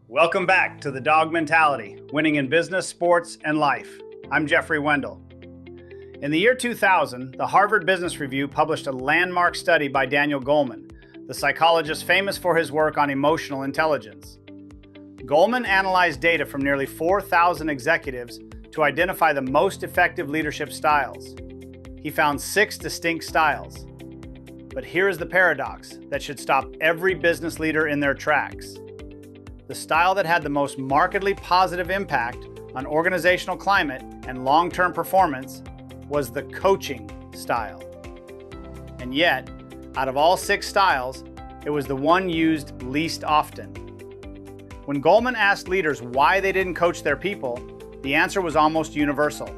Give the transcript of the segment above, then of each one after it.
Welcome back to the Dawg Mentality, winning in business, sports, and life. I'm Jeffrey Wendel. In the year 2000, the Harvard Business Review published a landmark study by Daniel Goleman, the psychologist famous for his work on emotional intelligence. Goleman analyzed data from nearly 4,000 executives to identify the most effective leadership styles. He found 6 distinct styles. But here is the paradox that should stop every business leader in their tracks. The style that had the most markedly positive impact on organizational climate and long-term performance was the coaching style. And yet, out of all 6 styles, it was the one used least often. When Goleman asked leaders why they didn't coach their people, the answer was almost universal.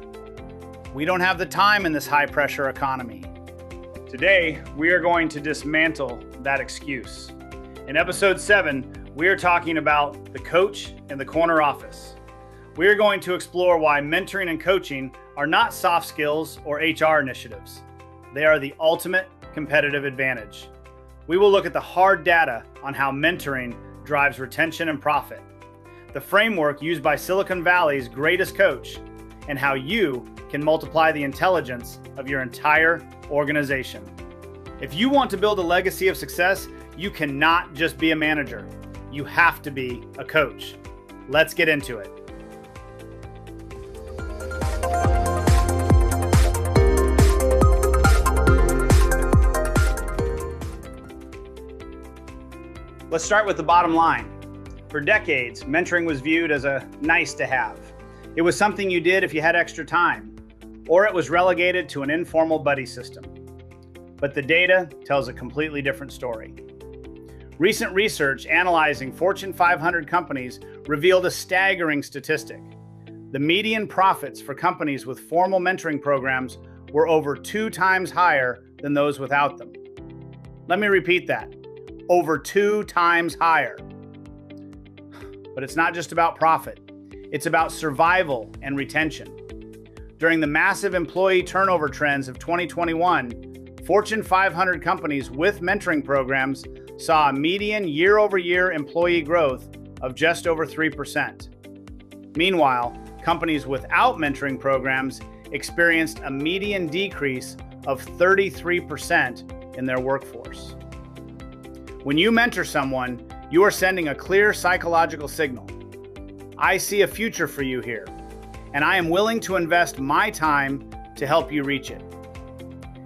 We don't have the time in this high-pressure economy. Today, we are going to dismantle that excuse. In episode 7, we are talking about the coach in the corner office. We are going to explore why mentoring and coaching are not soft skills or HR initiatives. They are the ultimate competitive advantage. We will look at the hard data on how mentoring drives retention and profit, the framework used by Silicon Valley's greatest coach, and how you can multiply the intelligence of your entire organization. If you want to build a legacy of success, you cannot just be a manager. You have to be a coach. Let's get into it. Let's start with the bottom line. For decades, mentoring was viewed as a nice to have. It was something you did if you had extra time, or it was relegated to an informal buddy system. But the data tells a completely different story. Recent research analyzing Fortune 500 companies revealed a staggering statistic. The median profits for companies with formal mentoring programs were over 2 times higher than those without them. Let me repeat that. Over 2 times higher. But it's not just about profit. It's about survival and retention. During the massive employee turnover trends of 2021, Fortune 500 companies with mentoring programs saw a median year-over-year employee growth of just over 3%. Meanwhile, companies without mentoring programs experienced a median decrease of 33% in their workforce. When you mentor someone, you are sending a clear psychological signal. I see a future for you here, and I am willing to invest my time to help you reach it.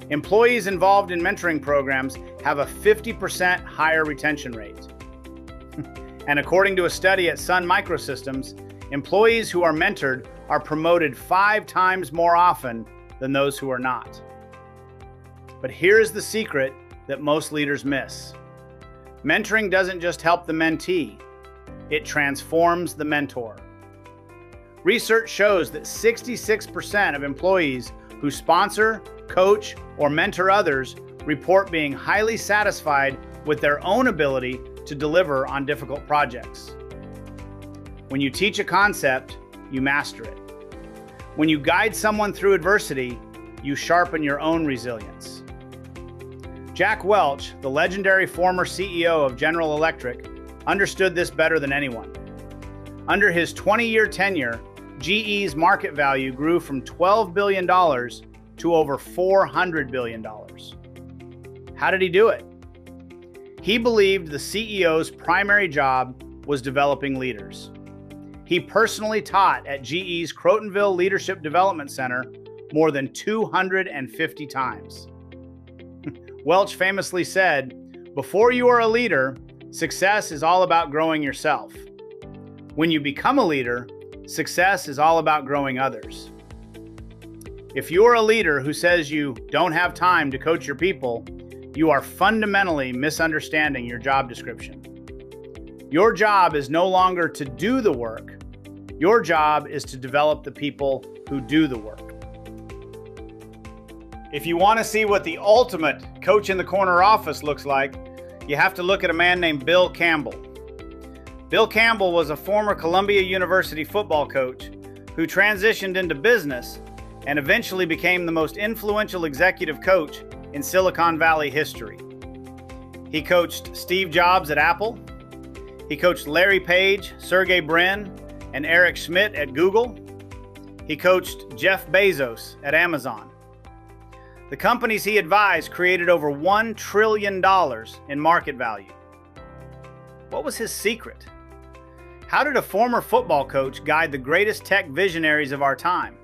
Employees involved in mentoring programs have a 50% higher retention rate. And according to a study at Sun Microsystems, employees who are mentored are promoted 5 times more often than those who are not. But here's the secret that most leaders miss. Mentoring doesn't just help the mentee, it transforms the mentor. Research shows that 66% of employees who sponsor, coach, or mentor others report being highly satisfied with their own ability to deliver on difficult projects. When you teach a concept, you master it. When you guide someone through adversity, you sharpen your own resilience. Jack Welch, the legendary former CEO of General Electric, understood this better than anyone. Under his 20-year tenure, GE's market value grew from $12 billion to over $400 billion. How did he do it? He believed the CEO's primary job was developing leaders. He personally taught at GE's Crotonville Leadership Development Center more than 250 times. Welch famously said, "Before you are a leader, success is all about growing yourself. When you become a leader, success is all about growing others." If you're a leader who says you don't have time to coach your people, you are fundamentally misunderstanding your job description. Your job is no longer to do the work. Your job is to develop the people who do the work. If you want to see what the ultimate coach in the corner office looks like, you have to look at a man named Bill Campbell. Bill Campbell was a former Columbia University football coach who transitioned into business and eventually became the most influential executive coach in Silicon Valley history. He coached Steve Jobs at Apple. He coached Larry Page, Sergey Brin, and Eric Schmidt at Google. He coached Jeff Bezos at Amazon. The companies he advised created over $1 trillion in market value. What was his secret? How did a former football coach guide the greatest tech visionaries of our time?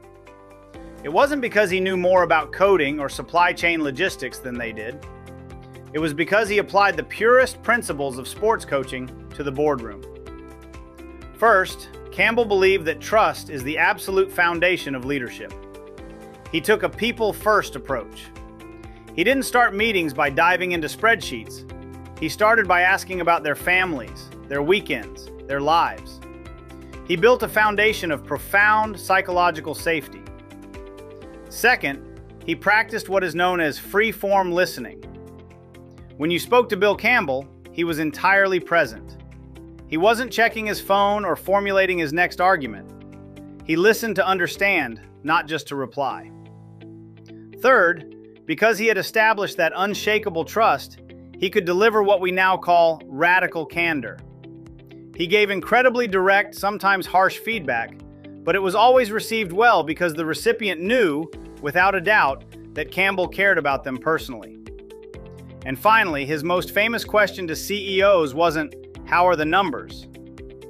It wasn't because he knew more about coding or supply chain logistics than they did. It was because he applied the purest principles of sports coaching to the boardroom. First, Campbell believed that trust is the absolute foundation of leadership. He took a people-first approach. He didn't start meetings by diving into spreadsheets. He started by asking about their families, their weekends, their lives. He built a foundation of profound psychological safety. Second, he practiced what is known as free-form listening. When you spoke to Bill Campbell, he was entirely present. He wasn't checking his phone or formulating his next argument. He listened to understand, not just to reply. Third, because he had established that unshakable trust, he could deliver what we now call radical candor. He gave incredibly direct, sometimes harsh feedback, but it was always received well because the recipient knew, without a doubt, that Campbell cared about them personally. And finally, his most famous question to CEOs wasn't, "How are the numbers?"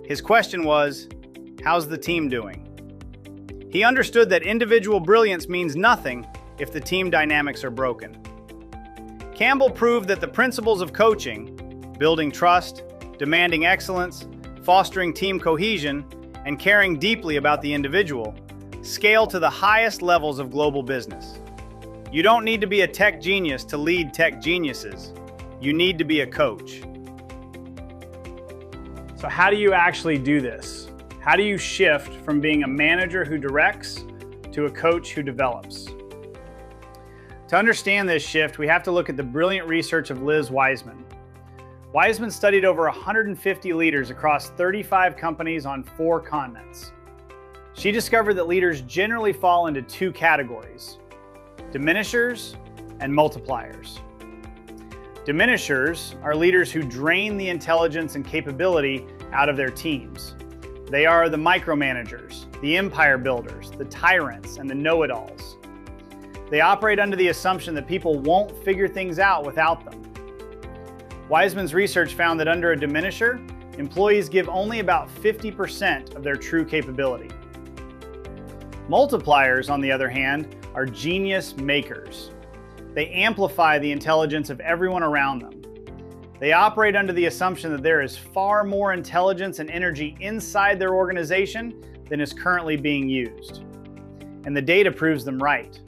His question was, "How's the team doing?" He understood that individual brilliance means nothing if the team dynamics are broken. Campbell proved that the principles of coaching, building trust, demanding excellence, fostering team cohesion, and caring deeply about the individual, scale to the highest levels of global business. You don't need to be a tech genius to lead tech geniuses. You need to be a coach. So how do you actually do this? How do you shift from being a manager who directs to a coach who develops? To understand this shift, we have to look at the brilliant research of Liz Wiseman. Wiseman studied over 150 leaders across 35 companies on 4 continents. She discovered that leaders generally fall into 2 categories: diminishers and multipliers. Diminishers are leaders who drain the intelligence and capability out of their teams. They are the micromanagers, the empire builders, the tyrants, and the know-it-alls. They operate under the assumption that people won't figure things out without them. Wiseman's research found that under a diminisher, employees give only about 50% of their true capability. Multipliers, on the other hand, are genius makers. They amplify the intelligence of everyone around them. They operate under the assumption that there is far more intelligence and energy inside their organization than is currently being used. And the data proves them right.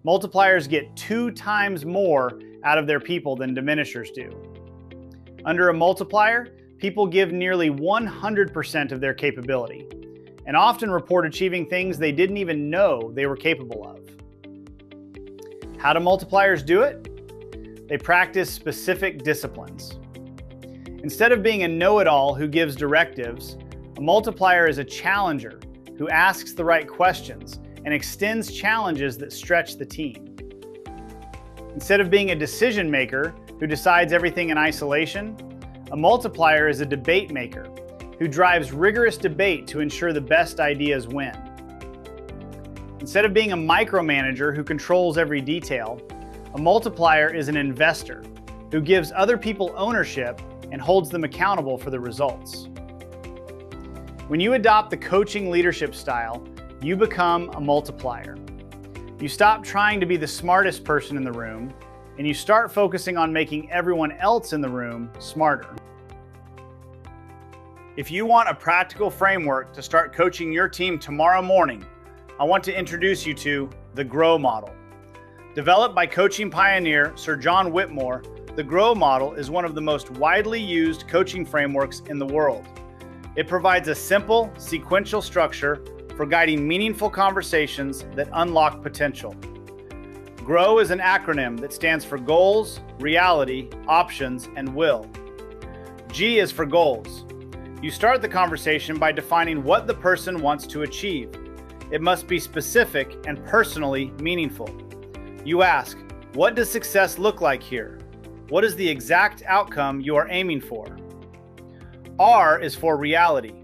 Multipliers get 2 times more out of their people than diminishers do. Under a multiplier, people give nearly 100% of their capability, and often report achieving things they didn't even know they were capable of. How do multipliers do it? They practice specific disciplines. Instead of being a know-it-all who gives directives, a multiplier is a challenger who asks the right questions and extends challenges that stretch the team. Instead of being a decision maker who decides everything in isolation, a multiplier is a debate maker who drives rigorous debate to ensure the best ideas win. Instead of being a micromanager who controls every detail, a multiplier is an investor who gives other people ownership and holds them accountable for the results. When you adopt the coaching leadership style, you become a multiplier. You stop trying to be the smartest person in the room, and you start focusing on making everyone else in the room smarter. If you want a practical framework to start coaching your team tomorrow morning, I want to introduce you to the GROW model. Developed by coaching pioneer Sir John Whitmore, the GROW model is one of the most widely used coaching frameworks in the world. It provides a simple, sequential structure for guiding meaningful conversations that unlock potential. GROW is an acronym that stands for goals, reality, options, and will. G is for goals. You start the conversation by defining what the person wants to achieve. It must be specific and personally meaningful. You ask, what does success look like here? What is the exact outcome you are aiming for? R is for reality.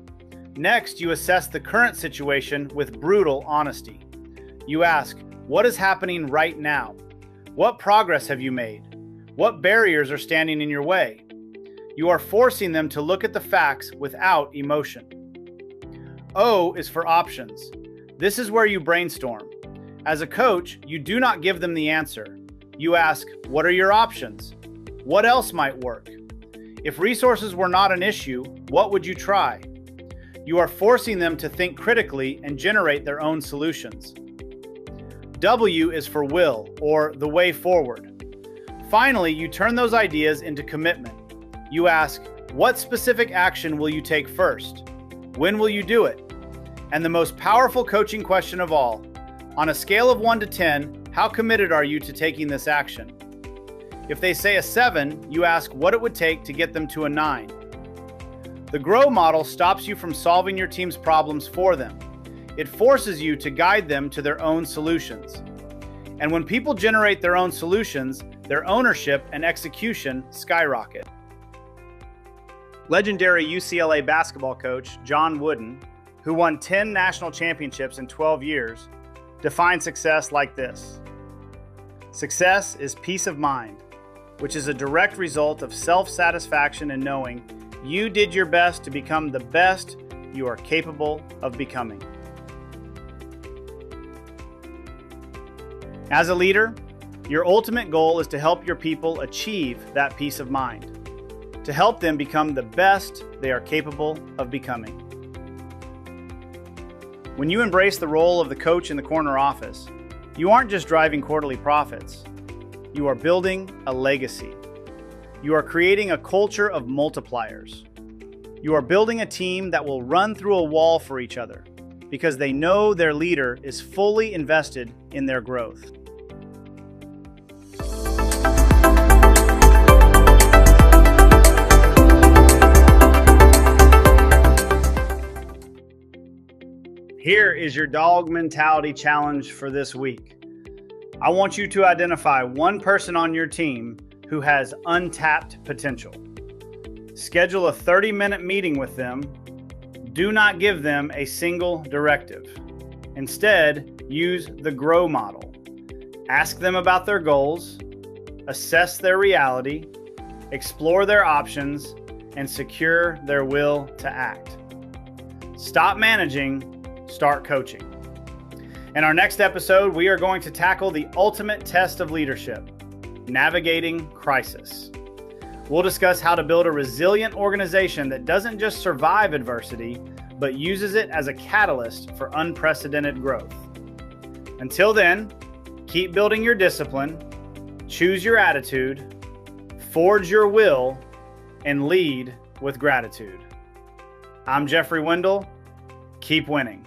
Next, you assess the current situation with brutal honesty. You ask, what is happening right now? What progress have you made? What barriers are standing in your way? You are forcing them to look at the facts without emotion. O is for options. This is where you brainstorm. As a coach, you do not give them the answer. You ask, what are your options? What else might work? If resources were not an issue, what would you try? You are forcing them to think critically and generate their own solutions. W is for will, or the way forward. Finally, you turn those ideas into commitment. You ask, what specific action will you take first? When will you do it? And the most powerful coaching question of all, on a scale of 1 to 10, how committed are you to taking this action? If they say a 7, you ask what it would take to get them to a 9. The GROW model stops you from solving your team's problems for them. It forces you to guide them to their own solutions. And when people generate their own solutions, their ownership and execution skyrocket. Legendary UCLA basketball coach John Wooden, who won 10 national championships in 12 years, defined success like this. Success is peace of mind, which is a direct result of self-satisfaction in knowing you did your best to become the best you are capable of becoming. As a leader, your ultimate goal is to help your people achieve that peace of mind, to help them become the best they are capable of becoming. When you embrace the role of the coach in the corner office, you aren't just driving quarterly profits. You are building a legacy. You are creating a culture of multipliers. You are building a team that will run through a wall for each other because they know their leader is fully invested in their growth. Here is your dog mentality challenge for this week. I want you to identify one person on your team who has untapped potential. Schedule a 30-minute meeting with them. Do not give them a single directive. Instead, use the GROW model. Ask them about their goals, assess their reality, explore their options, and secure their will to act. Stop managing, start coaching. In our next episode, we are going to tackle the ultimate test of leadership, navigating crisis. We'll discuss how to build a resilient organization that doesn't just survive adversity, but uses it as a catalyst for unprecedented growth. Until then, keep building your discipline, choose your attitude, forge your will, and lead with gratitude. I'm Jeffrey Wendel. Keep winning.